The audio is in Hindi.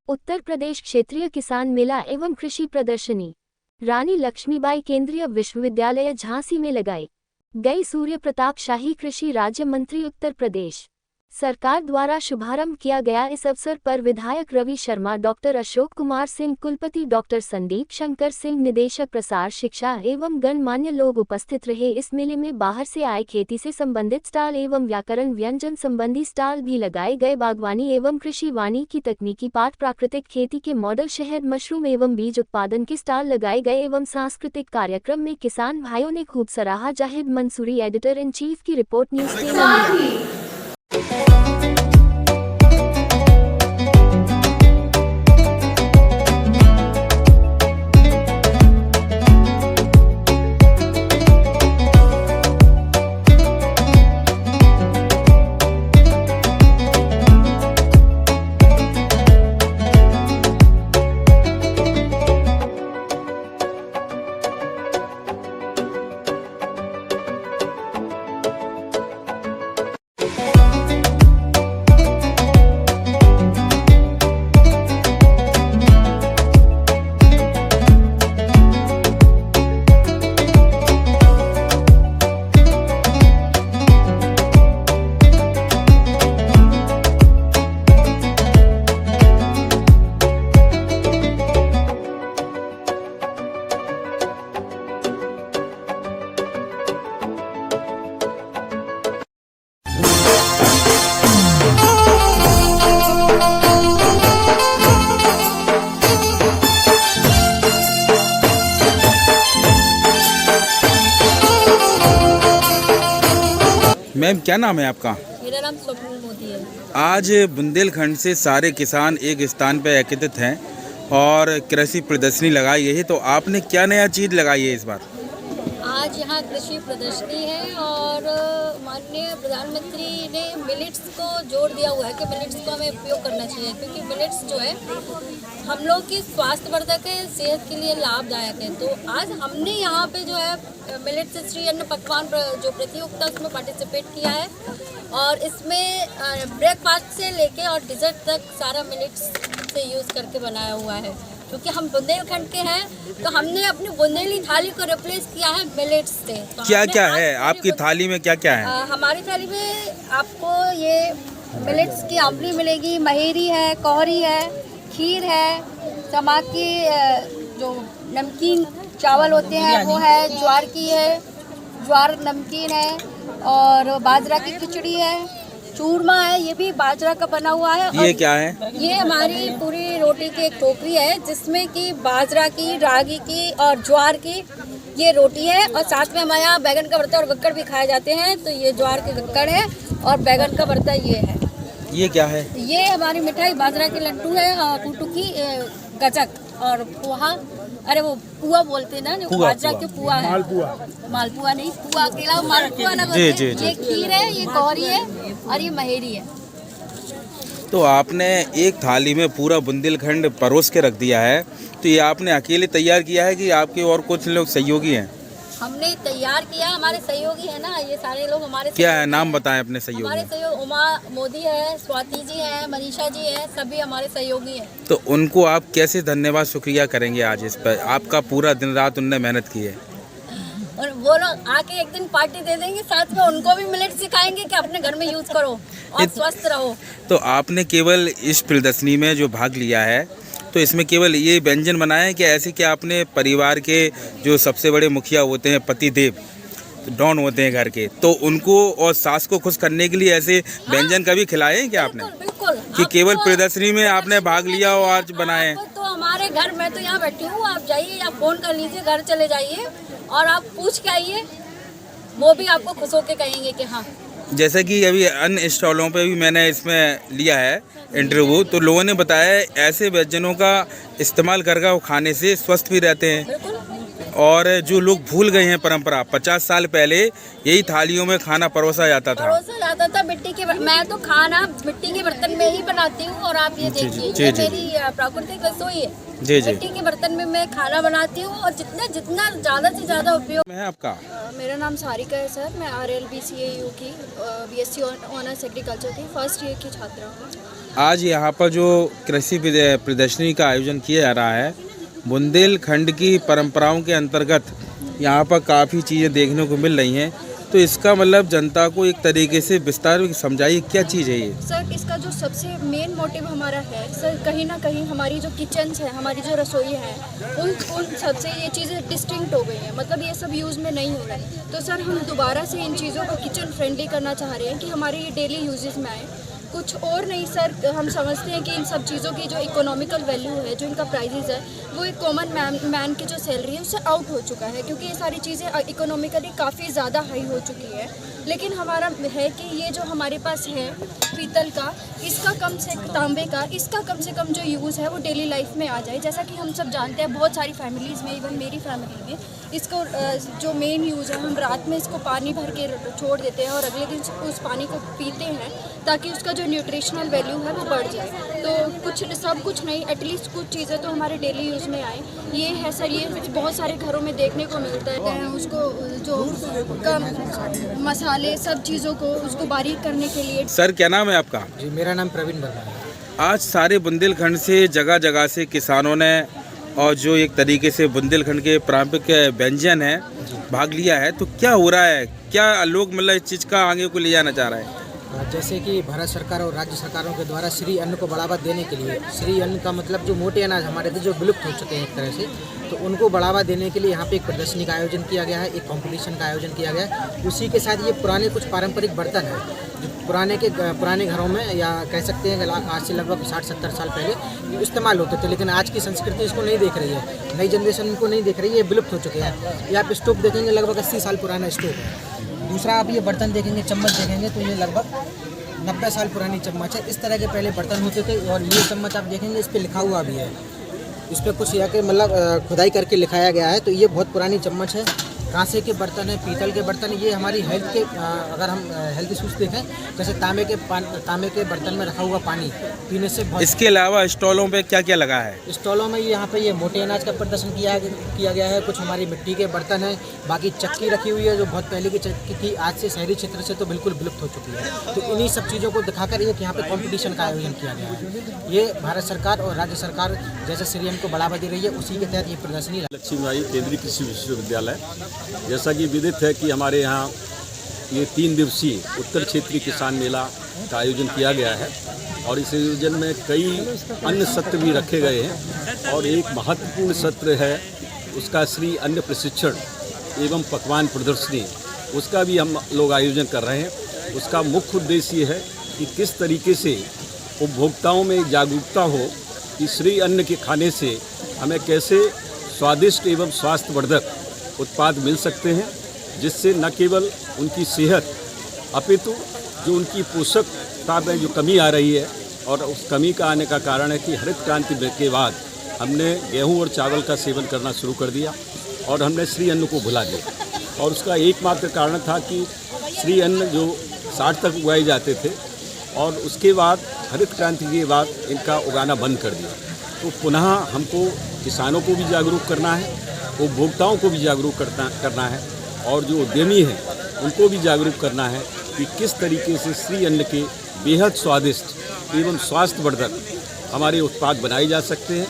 उत्तर प्रदेश क्षेत्रीय किसान मेला एवं कृषि प्रदर्शनी रानी लक्ष्मीबाई केंद्रीय विश्वविद्यालय झांसी में लगाई गई। सूर्य प्रताप शाही कृषि राज्य मंत्री उत्तर प्रदेश सरकार द्वारा शुभारंभ किया गया। इस अवसर पर विधायक रवि शर्मा, डॉक्टर अशोक कुमार सिंह, कुलपति डॉक्टर संदीप शंकर सिंह, निदेशक प्रसार शिक्षा एवं गणमान्य लोग उपस्थित रहे। इस मेले में बाहर से आए खेती से संबंधित स्टॉल एवं व्याकरण व्यंजन संबंधी स्टॉल भी लगाए गए। बागवानी एवं कृषि वानिकी तकनीकी पाठ, प्राकृतिक खेती के मॉडल, शहद, मशरूम एवं बीज उत्पादन के स्टॉल लगाए गए एवं सांस्कृतिक कार्यक्रम में किसान भाइयों ने खूब सराहा। Zahid Mansoori, editor in chief की रिपोर्ट, न्यूज़ 18। मैम, क्या नाम है आपका? मेरा नाम स्वप्न मोदी है। आज बुंदेलखंड से सारे किसान एक स्थान पर एकत्रित हैं और कृषि प्रदर्शनी लगाई है, तो आपने क्या नया चीज़ लगाई है इस बार? आज यहाँ कृषि प्रदर्शनी है और माननीय प्रधानमंत्री ने मिलेट्स को जोर दिया हुआ है कि मिलेट्स को हमें उपयोग करना चाहिए, क्योंकि मिलेट्स जो है हम लोग की स्वास्थ्यवर्धक है, सेहत के लिए लाभदायक है। तो आज हमने यहाँ पे जो है मिलेट से श्री अन्न पकवान जो प्रतियोगिता उसमें पार्टिसिपेट किया है और इसमें ब्रेकफास्ट से लेके और डिजर्ट तक सारा मिलेट्स से यूज़ करके बनाया हुआ है। क्योंकि हम बुंदेलखंड के हैं तो हमने अपनी बुंदेली थाली को रिप्लेस किया है मिलेट्स से। तो क्या क्या है आपकी थाली में, क्या क्या है? हमारी थाली में आपको ये मिलेट्स की आंवली मिलेगी, महेरी है, कोहरी है, खीर है, चमा की जो नमकीन चावल होते हैं वो है, ज्वार की है, ज्वार नमकीन है और बाजरा की खिचड़ी है, चूरमा है, ये भी बाजरा का बना हुआ है। ये क्या है? ये हमारी पूरी रोटी की एक टोकरी है जिसमें कि बाजरा की, रागी की और ज्वार की ये रोटी है और साथ में हमारे यहाँ बैगन का भरता और गक्कड़ भी खाए जाते हैं। तो ये ज्वार के गक्कड़ है और बैगन का भरता ये है। ये क्या है? ये हमारी मिठाई बाजरा के लड्डू है, कुटू की गजक और पोहा, अरे वो पुआ बोलते हैं ना, जो बाजरा के पुआ है, मालपुआ नहीं, पुआ अकेला मालपुआ ना बोलते हैं। ये खीर है, ये कोहरी है और ये महेरी है। तो आपने एक थाली में पूरा बुंदेलखंड परोस के रख दिया है, तो ये आपने अकेले तैयार किया है कि आपके और कुछ लोग सहयोगी हैं? हमने तैयार किया, हमारे सहयोगी है ना, ये सारे लोग हमारे। क्या है नाम बताएं अपने सहयोगी? हमारे सहयोग उमा मोदी है, स्वाति जी है, मनीषा जी है, सभी हमारे सहयोगी हैं। तो उनको आप कैसे धन्यवाद शुक्रिया करेंगे आज इस पर? आपका पूरा दिन रात उनने मेहनत की है और वो लोग आके एक दिन पार्टी दे देंगे, साथ में उनको भी मिलेट सिखाएंगे कि अपने घर में यूज करो और स्वस्थ रहो। तो आपने केवल इस प्रदर्शनी में जो भाग लिया है, तो इसमें केवल ये व्यंजन बनाए हैं कि ऐसे कि आपने परिवार के जो सबसे बड़े मुखिया होते हैं, पति देव, डॉन होते हैं घर के, तो उनको और सास को खुश करने के लिए ऐसे व्यंजन कभी खिलाए हैं क्या आपने? बिल्कुल। कि केवल प्रदर्शनी में आपने भाग लिया और आज बनाए? तो हमारे घर में तो यहाँ बैठी हूँ, आप जाइए या फोन कर लीजिए, घर चले जाइए और आप पूछ के आइए, वो भी आपको खुश होके कहेंगे कि हाँ। जैसे कि अभी अन्य स्टॉलों पे भी मैंने इसमें लिया है इंटरव्यू, तो लोगों ने बताया ऐसे व्यंजनों का इस्तेमाल करके वो खाने से स्वस्थ भी रहते हैं और जो लोग भूल गए हैं परंपरा, 50 साल पहले यही थालियों में खाना परोसा जाता था मिट्टी के। मैं तो खाना मिट्टी के बर्तन में ही बनाती हूँ और आप ये देखिए, ये मेरी प्राकृतिक रसोई है। मिट्टी के बर्तन में मैं खाना बनाती हूँ और जितना ज़्यादा से ज़्यादा उपयोग है आपका। मेरा नाम सारिका है सर, मैं RLBCAU की BSc ऑनर्स एग्रीकल्चर की फर्स्ट ईयर की छात्रा हूँ। आज यहाँ पर जो कृषि प्रदर्शनी का आयोजन किया जा रहा है, बुंदेलखंड की परंपराओं के अंतर्गत यहाँ पर काफ़ी चीज़ें देखने को मिल रही हैं। तो इसका मतलब जनता को एक तरीके से विस्तार में समझाइए क्या चीज़ है ये। सर इसका जो सबसे मेन मोटिव हमारा है सर, कहीं ना कहीं हमारी जो किचन्स है, हमारी जो रसोई है, उन सबसे ये चीज़ें डिस्टिंक्ट हो गई हैं, मतलब ये सब यूज़ में नहीं हो रहा है। तो सर हम दोबारा से इन चीज़ों को किचन फ्रेंडली करना चाह रहे हैं कि हमारे ये डेली यूजेस में आए, कुछ और नहीं सर। हम समझते हैं कि इन सब चीज़ों की जो इकोनॉमिकल वैल्यू है, जो इनका प्राइजेज़ है, वो एक कॉमन मैन की जो सैलरी है उससे आउट हो चुका है, क्योंकि ये सारी चीज़ें इकोनॉमिकली काफ़ी ज़्यादा हाई हो चुकी है। लेकिन हमारा है कि ये जो हमारे पास है पीतल का, इसका तांबे का, इसका कम से कम जो यूज़ है वो डेली लाइफ में आ जाए। जैसा कि हम सब जानते हैं, बहुत सारी फैमिलीज़ में, इवन मेरी फैमिली में, इसको जो मेन यूज़ है, हम रात में इसको पानी भर के छोड़ देते हैं और अगले दिन उस पानी को पीते हैं ताकि उसका जो न्यूट्रिशनल वैल्यू है वो बढ़ जाए। तो सब कुछ नहीं, एटलीस्ट कुछ चीज़ें तो हमारे डेली यूज़ में आए। ये है सर, ये बहुत सारे घरों में देखने को मिलता है। उसको जो कम मसाले सब चीज़ों को उसको बारीक करने के लिए। सर क्या नाम है आपका? जी मेरा नाम प्रवीण वर्मा है। आज सारे बुंदेलखंड से जगह जगह से किसानों ने और जो एक तरीके से बुंदेलखंड के पारंपरिक व्यंजन है भाग लिया है। तो क्या हो रहा है, क्या लोग मतलब इस चीज़ का आगे को ले जाना चाह रहे हैं? जैसे कि भारत सरकार और राज्य सरकारों के द्वारा श्री अन्न को बढ़ावा देने के लिए, श्री अन्न का मतलब जो मोटे अनाज हमारे थे जो विलुप्त हो चुके हैं एक तरह से, तो उनको बढ़ावा देने के लिए यहाँ पे एक प्रदर्शनी का आयोजन किया गया है, एक कंपटीशन का आयोजन किया गया है। उसी के साथ ये पुराने कुछ पारंपरिक बर्तन हैं जो पुराने घरों में, या कह सकते हैं आज से लगभग 60-70 साल पहले इस्तेमाल होते थे, लेकिन आज की संस्कृति इसको नहीं देख रही है, नई जनरेशन इनको नहीं देख रही है, ये विलुप्त हो चुके हैं। ये आप स्टोव देखेंगे, लगभग 80 साल पुराना स्टोव है। दूसरा आप ये बर्तन देखेंगे, चम्मच देखेंगे, तो ये लगभग 90 साल पुरानी चम्मच है। इस तरह के पहले बर्तन होते थे। और ये चम्मच आप देखेंगे, इस पर लिखा हुआ भी है, इस पर कुछ यहाँ के मतलब खुदाई करके लिखाया गया है। तो ये बहुत पुरानी चम्मच है। कांसे के बर्तन है, पीतल के बर्तन, ये हमारी हेल्थ के अगर हम हेल्थ इशूज़ देखें, जैसे तांबे के बर्तन में रखा हुआ पानी पीने से बहुत। इसके अलावा स्टॉलों पे क्या क्या लगा है? स्टॉलों में यहाँ पे ये मोटे अनाज का प्रदर्शन किया गया है, कुछ हमारी मिट्टी के बर्तन हैं, बाकी चक्की रखी हुई है जो बहुत पहले की चक्की थी, आज से शहरी क्षेत्र से तो बिल्कुल विलुप्त हो चुकी है। तो इन्हीं सब चीज़ों को दिखाकर एक यहाँ पे कॉम्पिटिशन का आयोजन किया गया है। ये भारत सरकार और राज्य सरकार जैसे श्री अन्न को बढ़ावा दे रही है, उसी के तहत ये प्रदर्शनी। लक्ष्मीबाई केंद्रीय कृषि विश्वविद्यालय, जैसा कि विदित है कि हमारे यहाँ ये 3 दिवसीय उत्तर क्षेत्रीय किसान मेला का आयोजन किया गया है और इस आयोजन में कई अन्य सत्र भी रखे गए हैं और एक महत्वपूर्ण सत्र है उसका श्री अन्न प्रशिक्षण एवं पकवान प्रदर्शनी, उसका भी हम लोग आयोजन कर रहे हैं। उसका मुख्य उद्देश्य ये है कि किस तरीके से उपभोक्ताओं में जागरूकता हो कि श्री अन्न के खाने से हमें कैसे स्वादिष्ट एवं स्वास्थ्यवर्धक उत्पाद मिल सकते हैं, जिससे न केवल उनकी सेहत अपितु जो उनकी पोषकता में जो कमी आ रही है, और उस कमी का आने का कारण है कि हरित क्रांति के बाद हमने गेहूं और चावल का सेवन करना शुरू कर दिया और हमने श्री अन्न को भुला दिया। और उसका एकमात्र कारण था कि श्री अन्न जो 60 तक उगाए जाते थे और उसके बाद हरित क्रांति के बाद इनका उगाना बंद कर दिया। तो पुनः हमको किसानों को भी जागरूक करना है, उपभोक्ताओं को भी जागरूक करना है और जो उद्यमी हैं उनको भी जागरूक करना है कि किस तरीके से श्री अन्न के बेहद स्वादिष्ट एवं स्वास्थ्यवर्धक हमारे उत्पाद बनाए जा सकते हैं।